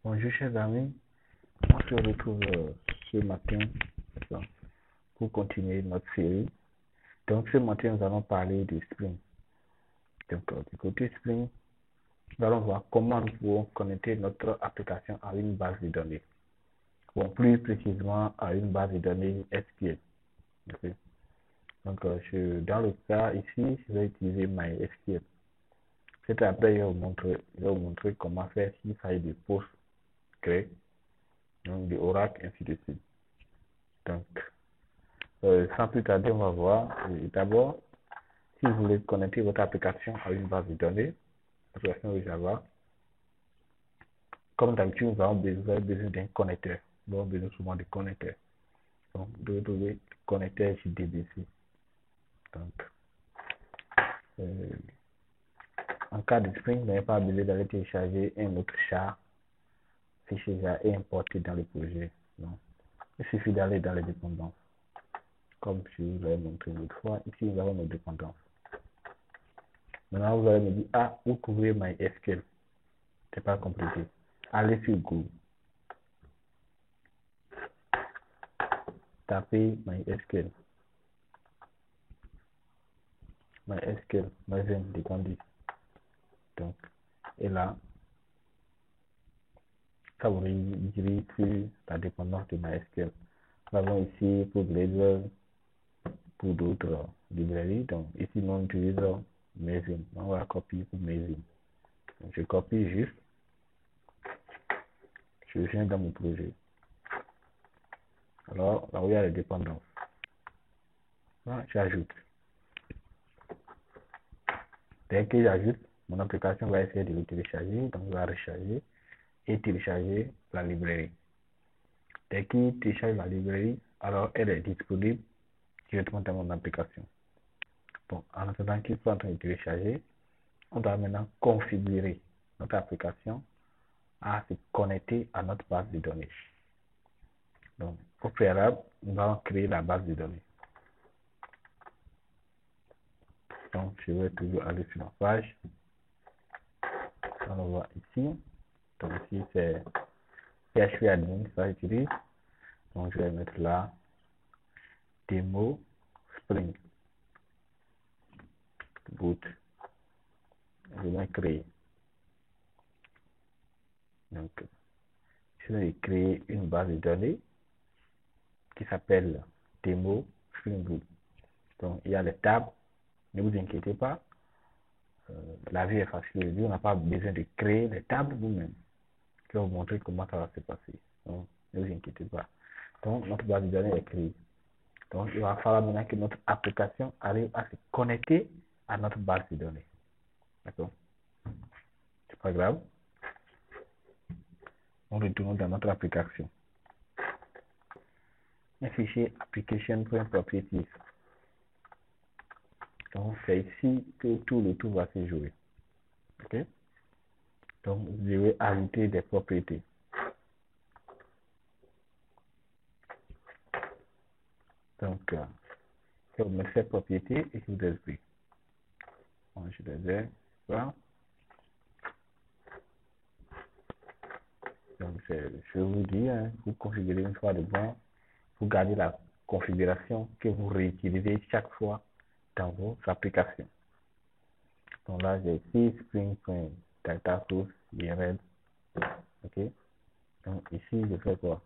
Bonjour chers amis, on se retrouve ce matin pour continuer notre série. Donc ce matin nous allons parler de Spring. Donc du côté Spring, nous allons voir comment nous pouvons connecter notre application à une base de données. Bon, plus précisément à une base de données SQL. Okay. Donc dans le cas ici, je vais utiliser MySQL. C'est après je vais vous montrer comment faire s'il s'agit de PostgreSQL, donc de Oracle, ainsi de suite. Donc, sans plus tarder, on va voir. D'abord, si vous voulez connecter votre application à une base de données, application de Java, comme d'habitude, nous avons besoin d'un connecteur. Nous avons besoin souvent de connecteurs. Donc, vous devez trouver le connecteur JDBC. Donc, en cas de Spring, vous n'avez pas besoin d'aller télécharger un autre char, fichier jar et importer dans le projet. Non. Il suffit d'aller dans les dépendances. Comme je vous l'ai montré une autre fois, ici nous avons nos dépendances. Maintenant, vous allez me dire, ah, où trouvez MySQL? C'est pas compliqué. Allez sur Google. Tapez MySQL. MySQL, Maven de Candy. Donc, et là, ça vous dirige sur la dépendance de MySQL. Nous avons ici pour Blazor, pour d'autres librairies. Donc, ici, nous utilisons Maven. On va copier pour Maven. Donc, je copie juste. Je viens dans mon projet. Alors, là où il y a les dépendances. Là, j'ajoute. Dès que j'ajoute, mon application va essayer de le télécharger. Donc, je vais recharger et télécharger la librairie. Dès qu'il télécharge la librairie, alors elle est disponible directement dans mon application. Bon, en attendant qu'il soit en train de télécharger, on doit maintenant configurer notre application à se connecter à notre base de données. Donc, au préalable, nous allons créer la base de données. Donc, je vais toujours aller sur la page. On le voit ici. Donc, ici, c'est PHP Admin, ça j'utilise. Donc, je vais mettre là démo Spring Boot. Je vais créer. Donc, je vais créer une base de données qui s'appelle démo Spring Boot. Donc, il y a les tables. Ne vous inquiétez pas. La vie est facile. On n'a pas besoin de créer les tables nous-mêmes. Je vais vous montrer comment ça va se passer. Donc, ne vous inquiétez pas. Donc, notre base de données est créée. Donc, il va falloir maintenant que notre application arrive à se connecter à notre base de données. D'accord? C'est pas grave. On retourne dans notre application. Un fichier application.properties. Donc, c'est ici que tout le tout va se jouer. OK? Donc, je vais ajouter des propriétés. Donc, je vais mettre ces propriétés et je vous explique. Bon, je les ai. Voilà. Donc, je vous dis, hein, vous configurez une fois de bon, vous gardez la configuration que vous réutilisez chaque fois dans vos applications. Donc là, j'ai ici Spring.data source URL. OK. Donc ici, je fais quoi?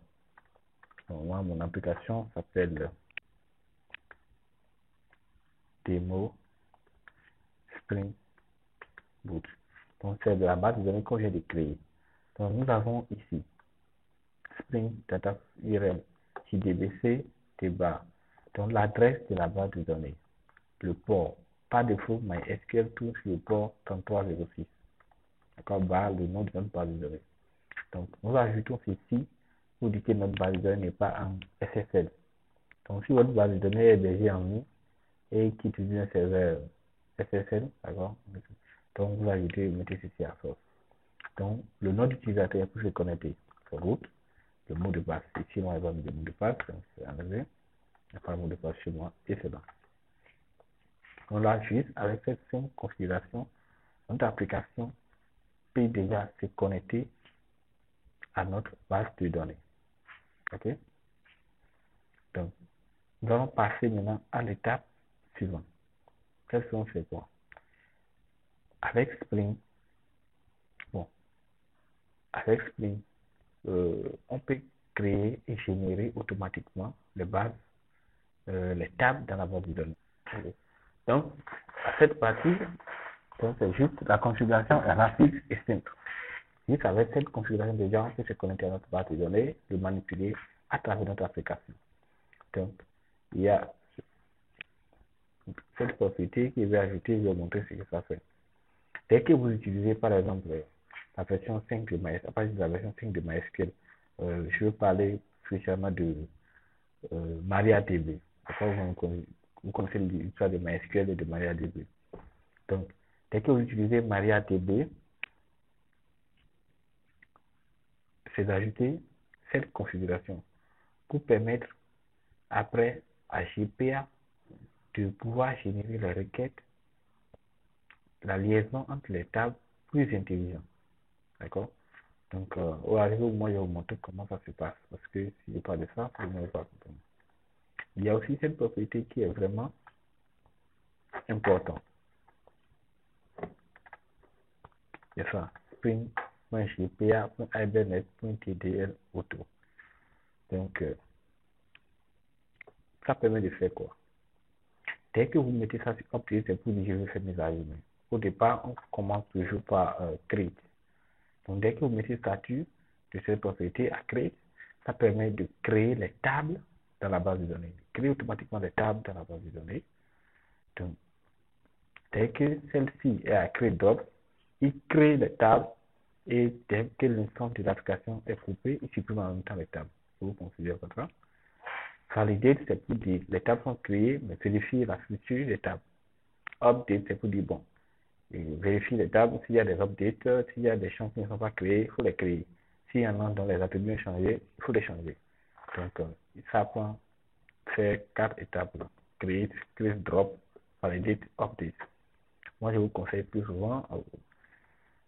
Donc, moi, mon application s'appelle démo Spring Boot. Donc, c'est de la base de données que j'ai créée. Donc, nous avons ici Spring Data URL JDBC débat. Donc, l'adresse de la base de données. Le port. Par défaut, MySQL touche le port 3306. D'accord, le nom de notre base de données. Donc, nous ajoutons ceci pour dire que notre base de données n'est pas en SSL. Donc, si votre base de données est hébergée en ligne et qui utilise un serveur SSL, d'accord, donc vous ajoutez, vous mettez ceci à source. Donc, le nom d'utilisateur pour se connecter, c'est root. Le mot de passe, ici, moi, il va me dire le mot de passe, donc c'est enlevé. Il n'y a pas de mot de passe chez moi, et c'est là. Donc là, juste avec cette simple configuration, notre application peut déjà se connecter à notre base de données. OK? Donc, nous allons passer maintenant à l'étape suivante. Qu'est-ce qu'on fait quoi? Avec Spring, on peut créer et générer automatiquement les tables dans la base de données. Okay. Donc, à cette partie, c'est juste la configuration est rapide et simple. Juste avec cette configuration, déjà, on peut se connecter à notre base de données, le manipuler à travers notre application. Donc, il y a cette propriété qui est ajouter, je vais vous montrer ce que ça fait. Dès que vous utilisez, par exemple, la version 5 de MySQL, à partir de la version 5 de MySQL, je veux parler spécialement de MariaDB. Vous connaissez l'histoire de MySQL et de MariaDB. Donc, dès que vous utilisez MariaDB, c'est d'ajouter cette configuration pour permettre après à JPA de pouvoir générer les requêtes, la liaison entre les tables plus intelligente. D'accord? Donc, au arrivé, moi, je vais vous montrer comment ça se passe. Parce que si je parle de ça, vous n'allez pas comprendre. Il y a aussi cette propriété qui est vraiment importante. C'est ça. Spring.jpa.hibernate.tdl auto. Donc, ça permet de faire quoi? Dès que vous mettez ça sur update, c'est pour dire je vais faire mes ajouts. Au départ, on commence toujours par create. Donc, dès que vous mettez statut de cette propriété à create, ça permet de créer les tables dans la base de données. Créer automatiquement les tables dans la base de données. Donc, dès que celle-ci est à create drop, il crée les tables et dès que l'instance de l'application est coupée, il supprime en même temps les tables. Vous considérez comme ça. Validate, c'est pour dire les tables sont créées, mais vérifier la structure des tables. Update, c'est pour dire bon, vérifier les tables, s'il y a des updates, s'il y a des champs qui ne sont pas créés, il faut les créer. S'il y en a dont les attributs ont changé, il faut les changer. Donc, ça prend faire 4 étapes. Create, drop, validate, update. Moi, je vous conseille plus souvent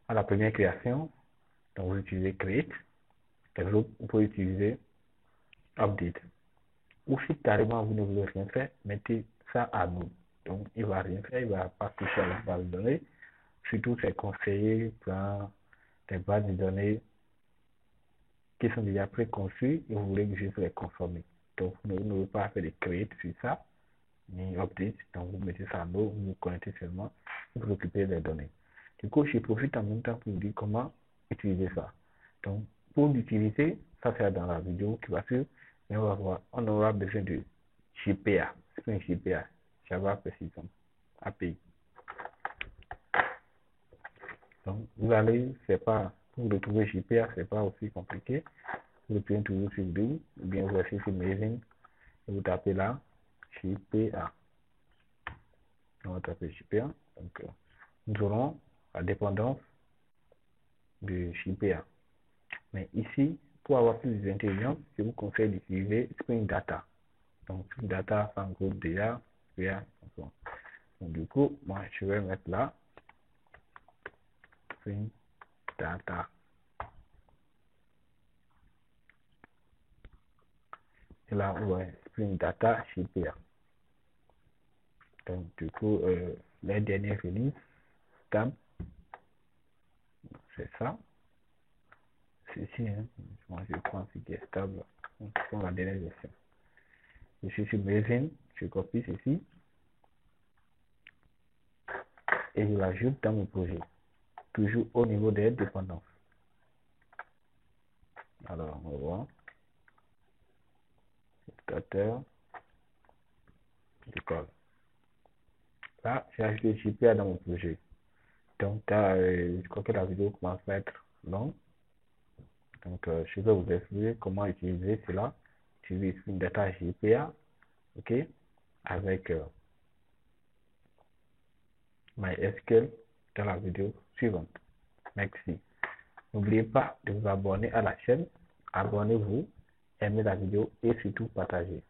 à la première création, donc vous utilisez create, et vous pouvez utiliser update. Ou si carrément vous ne voulez rien faire, mettez ça à nous. Donc, il ne va rien faire, il ne va pas toucher à la base de données. Surtout, c'est conseillé dans des bases de données qui sont déjà préconçues et vous voulez juste les conformer. Donc, vous ne pouvez pas faire de create sur ça, ni update. Donc, vous mettez ça à nous, vous vous connectez seulement, vous vous occupez des données. Du coup, je profite en même temps pour vous dire comment utiliser ça. Donc, pour l'utiliser, ça c'est dans la vidéo qui va suivre, mais on va voir, on aura besoin de JPA, Spring JPA, Java Persistent API. Donc, vous allez, c'est pas, pour retrouver JPA, c'est pas aussi compliqué. Vous pouvez toujours sur Bing, ou bien vous allez sur Amazing, et vous tapez là, JPA. On va taper JPA. Donc, nous aurons la dépendance de JPA. Mais ici, pour avoir plus d'intelligence, je vous conseille d'utiliser Spring Data. Donc, Spring Data, ça englobe déjà. Donc, du coup, moi, je vais mettre là Spring Data. Et là, ouais, Spring Data JPA. Donc, du coup, les dernières releases, tab, c'est ça. Ceci, hein, moi, je prends ce qui est stable pour la dernière version. Je suis sur Maven, je copie ceci et je l'ajoute dans mon projet, toujours au niveau des dépendances. Alors, on va voir. Éducateur, école. Là, j'ai ajouté JPA dans mon projet. Donc, je crois que la vidéo commence à être longue. Donc, je vais vous expliquer comment utiliser cela. Utiliser une data JPA, ok, avec MySQL dans la vidéo suivante. Merci. N'oubliez pas de vous abonner à la chaîne. Abonnez-vous, aimez la vidéo et surtout partagez.